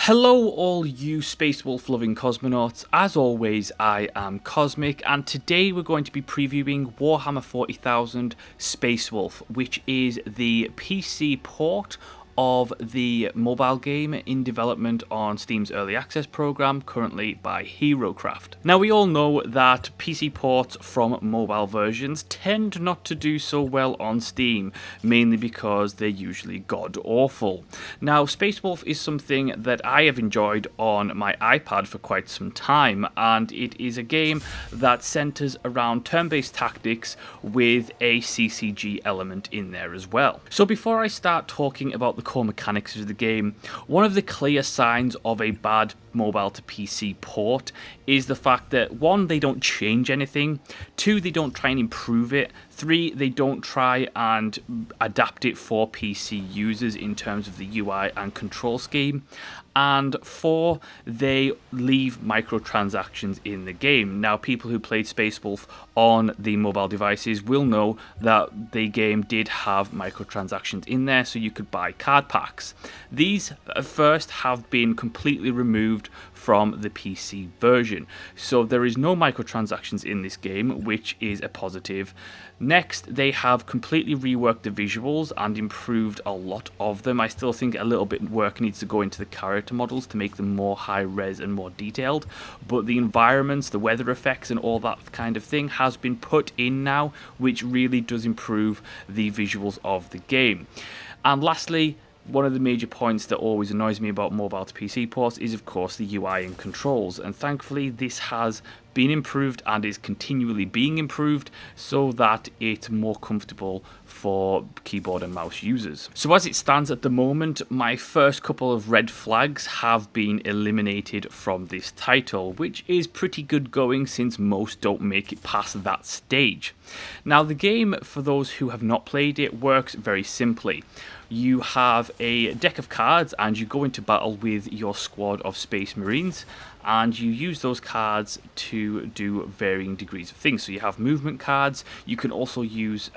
Hello all you Space Wolf loving cosmonauts, as always I am Cosmic and today we're going to be previewing Warhammer 40,000 Space Wolf, which is the PC port of the mobile game in development on Steam's Early Access program, currently by HeroCraft. Now we all know that PC ports from mobile versions tend not to do so well on Steam, mainly because they're usually god-awful. Now Space Wolf is something that I have enjoyed on my iPad for quite some time, and it is a game that centres around turn-based tactics with a CCG element in there as well. So before I start talking about the core mechanics of the game, one of the clear signs of a bad mobile to PC port is the fact that 1, they don't change anything, 2, they don't try and improve it, 3, they don't try and adapt it for PC users in terms of the UI and control scheme, and 4, they leave microtransactions in the game. Now, people who played Space Wolf on the mobile devices will know that the game did have microtransactions in there, so you could buy card packs. These at first have been completely removed from the PC version, so there is no microtransactions in this game, which is a positive. Next, they have completely reworked the visuals and improved a lot of them. I still think a little bit work needs to go into the character models to make them more high res and more detailed, but the environments, the weather effects and all that kind of thing has been put in now, which really does improve the visuals of the game. And lastly, one of the major points that always annoys me about mobile to PC ports is of course the UI and controls, and thankfully this has been improved and is continually being improved so that it's more comfortable for keyboard and mouse users. So as it stands at the moment, my first couple of red flags have been eliminated from this title, which is pretty good going since most don't make it past that stage. Now the game, for those who have not played it, works very simply. You have a deck of cards and you go into battle with your squad of Space Marines, and you use those cards to do varying degrees of things. So you have movement cards, you can also use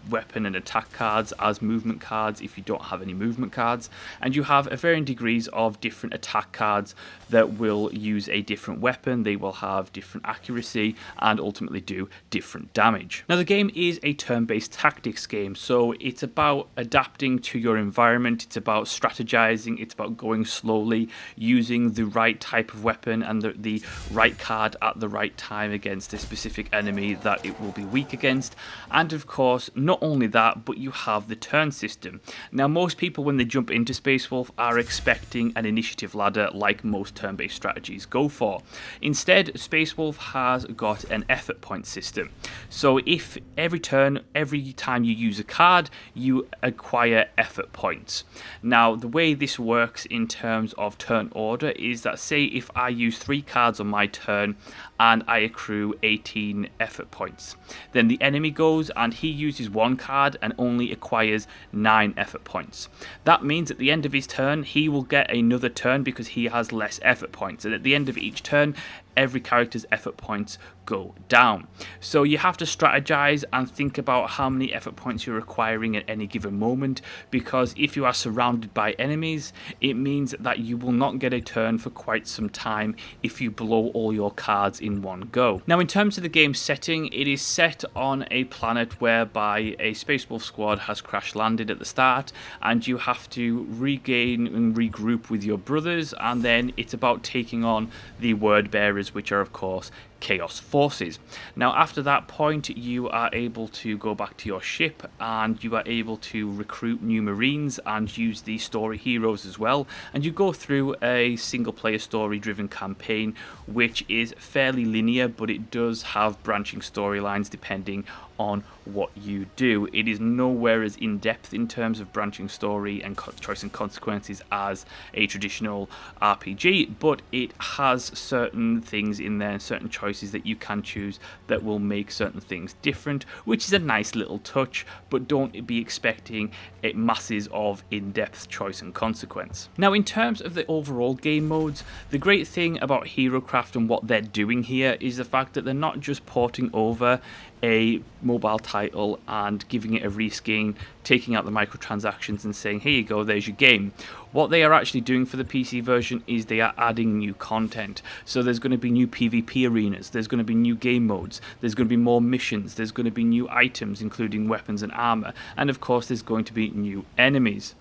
weapon and attack cards as movement cards if you don't have any movement cards, and you have varying degrees of different attack cards that will use a different weapon, they will have different accuracy and ultimately do different damage. Now the game is a turn-based tactics game, so it's about adapting to your environment, it's about strategizing, it's about going slowly, using the right type of weapon and the right card at the right time against a specific enemy that it will be weak against. And of course, not only that, but you have the turn system. Now most people when they jump into Space Wolf are expecting an initiative ladder like most turn-based strategies go for. Instead, Space Wolf has got an effort point system. So if every turn, every time you use a card, you acquire effort points. Now the way this works in terms of turn order is that, say if I use 3 cards on my turn and I accrue 18 effort points, then the enemy goes and he uses 1 card and only acquires 9 effort points. That means at the end of his turn he will get another turn because he has less effort points, and at the end of each turn every character's effort points go down. So you have to strategize and think about how many effort points you're acquiring at any given moment, because if you are surrounded by enemies, it means that you will not get a turn for quite some time if you blow all your cards in one go. Now in terms of the game setting, it is set on a planet whereby a Space Wolf squad has crash landed at the start, and you have to regain and regroup with your brothers, and then it's about taking on the word bearers, which are of course Chaos Forces. Now after that point you are able to go back to your ship and you are able to recruit new Marines and use the story heroes as well, and you go through a single player story driven campaign which is fairly linear, but it does have branching storylines depending on what you do. It is nowhere as in-depth in terms of branching story and choice and consequences as a traditional RPG, but it has certain things in there, certain choices that you can choose that will make certain things different, which is a nice little touch, but don't be expecting it masses of in-depth choice and consequence. Now in terms of the overall game modes, the great thing about HeroCraft and what they're doing here is the fact that they're not just porting over a mobile title and giving it a reskin, taking out the microtransactions and saying, here you go, there's your game. What they are actually doing for the PC version is they are adding new content. So there's going to be new PvP arenas, there's going to be new game modes, there's going to be more missions, there's going to be new items including weapons and armor, and of course there's going to be new enemies.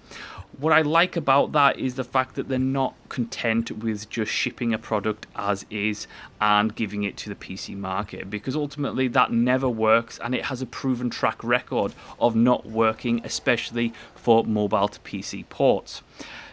What I like about that is the fact that they're not content with just shipping a product as is and giving it to the PC market, because ultimately that never works, and it has a proven track record of not working, especially for mobile to PC ports.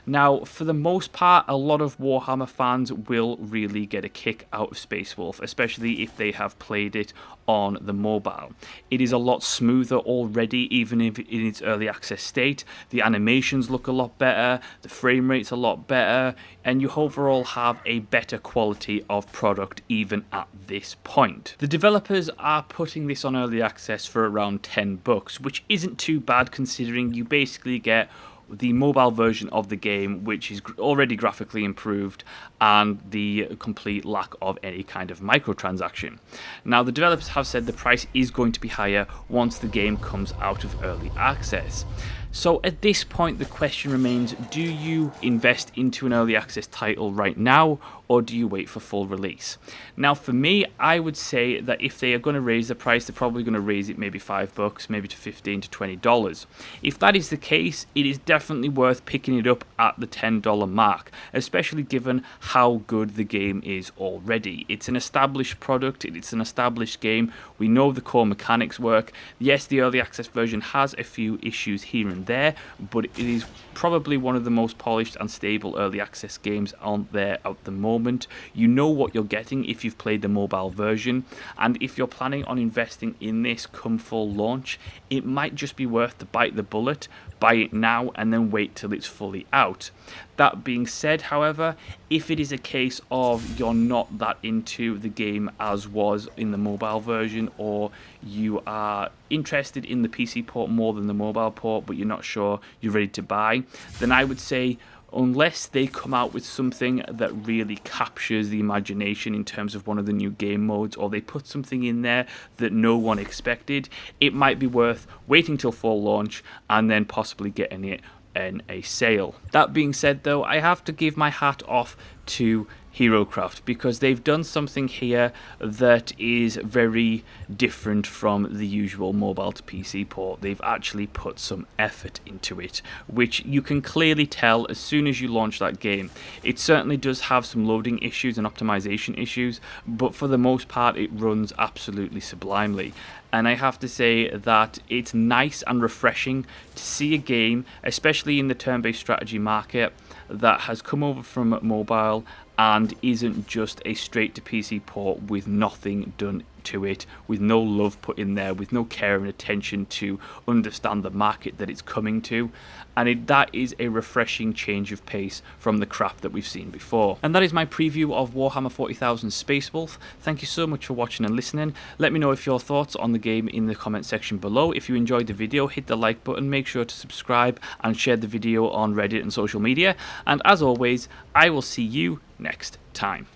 Now, for the most part, a lot of Warhammer fans will really get a kick out of Space Wolf, especially if they have played it on the mobile. It is a lot smoother already, even if in its early access state. The animations look a lot better, the frame rate's a lot better, and you overall have a better quality of product even at this point. The developers are putting this on early access for around $10, which isn't too bad considering you basically get the mobile version of the game, which is already graphically improved, and the complete lack of any kind of microtransaction. Now, the developers have said the price is going to be higher once the game comes out of early access. So at this point, the question remains, do you invest into an early access title right now, or do you wait for full release? Now, for me, I would say that if they are going to raise the price, they're probably going to raise it maybe $5, maybe to $15 to $20. If that is the case, it is definitely worth picking it up at the $10 mark, especially given how good the game is already. It's an established product, it's an established game, we know the core mechanics work. Yes, the early access version has a few issues here and there, but it is probably one of the most polished and stable early access games on there at the moment. You know what you're getting if you've played the mobile version, and if you're planning on investing in this come full launch, it might just be worth to bite the bullet, buy it now, and then wait till it's fully out. That being said, however, if it is a case of you're not that into the game as was in the mobile version, or you are interested in the PC port more than the mobile port, but you're not sure you're ready to buy, then I would say, unless they come out with something that really captures the imagination in terms of one of the new game modes, or they put something in there that no one expected, it might be worth waiting till full launch and then possibly getting it in a sale. That being said though, I have to give my hat off to HeroCraft, because they've done something here that is very different from the usual mobile to PC port. They've actually put some effort into it, which you can clearly tell as soon as you launch that game. It certainly does have some loading issues and optimization issues, but for the most part it runs absolutely sublimely. And I have to say that it's nice and refreshing to see a game, especially in the turn-based strategy market, that has come over from mobile and isn't just a straight to PC port with nothing done to it, with no love put in there, with no care and attention to understand the market that it's coming to. And that is a refreshing change of pace from the crap that we've seen before. And that is my preview of Warhammer 40,000 Space Wolf. Thank you so much for watching and listening. Let me know if your thoughts on the game in the comment section below. If you enjoyed the video, hit the like button, make sure to subscribe and share the video on Reddit and social media. And as always, I will see you next time.